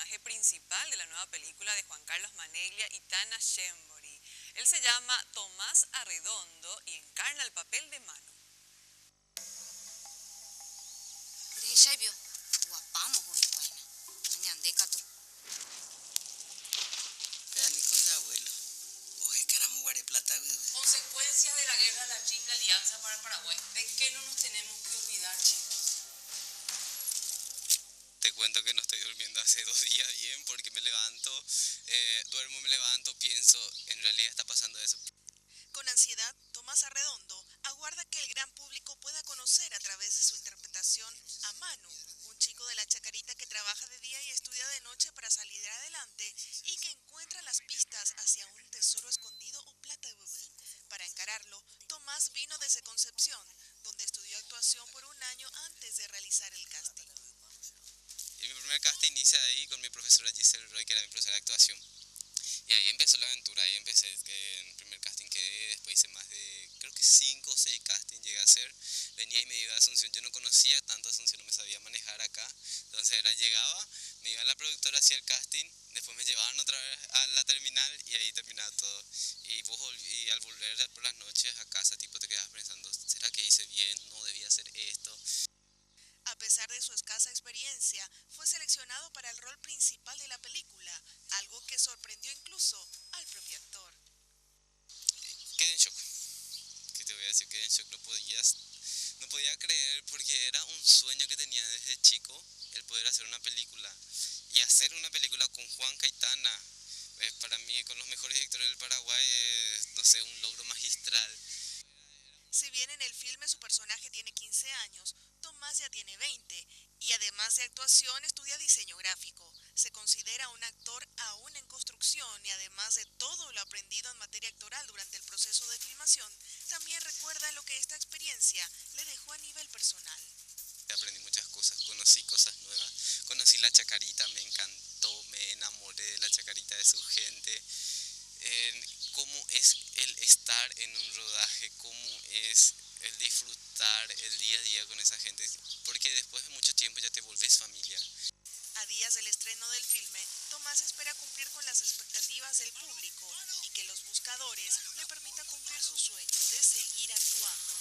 personaje principal de la nueva película de Juan Carlos Maneglia y Tana Shembori. Él se llama Tomás Arredondo y encarna el papel de Manu. Consecuencias de la guerra de la Triple Alianza para el Paraguay. ¿De qué no nos tenemos que olvidar, chicos? Te cuento que no estoy durmiendo hace 2 días bien porque me levanto, duermo, me levanto, pienso, en realidad está pasando eso. Con ansiedad, Tomás Arredondo aguarda que el gran público pueda conocer a través de su interpretación a Manu, un chico de la Chacarita que trabaja de día y estudia de noche para salir adelante y que encuentra las pistas hacia un tesoro escondido o plata de bebé. Para encararlo, Tomás vino desde Concepción, donde estudió actuación por 1 año antes de realizar el casting. Y mi primer casting hice ahí con mi profesora Giselle Roy, que era mi profesora de actuación. Y ahí empezó la aventura, ahí empecé, que en el primer casting quedé, después hice más de, creo que 5 o 6 castings llegué a hacer. Venía y me iba a Asunción, yo no conocía tanto Asunción, no me sabía manejar acá. Entonces llegaba, me iba a la productora, hacía el casting, después me llevaban otra vez a la terminal y ahí terminaba todo. Y al volver por las noches a casa, tipo te quedabas pensando, ¿será que hice bien? ¿No debía hacer esto? A pesar de su escasa experiencia, fue seleccionado para el rol principal de la película, algo que sorprendió incluso al propio actor. Quedé en shock. ¿Qué te voy a decir? Quedé en shock, no podía creer porque era un sueño que tenía desde chico el poder hacer una película. Y hacer una película con Juan Caitana, para mí, con los mejores directores del Paraguay, es, no sé, un logro magistral. Si bien en el filme su personaje tiene 15 años, Tomás ya tiene 20 y además de actuación estudia diseño gráfico. Se considera un actor aún en construcción y además de todo lo aprendido en materia actoral durante el proceso de filmación, también recuerda lo que esta experiencia le dejó a nivel personal. Aprendí muchas cosas, conocí cosas nuevas, conocí la Chacarita, me encantó, me enamoré de la Chacarita, de su gente. Cómo es el estar en un rodaje, cómo es el disfrutar el día a día con esa gente, porque después de mucho tiempo ya te volvés familia. A días del estreno del filme, Tomás espera cumplir con las expectativas del público y que los buscadores le permitan cumplir su sueño de seguir actuando.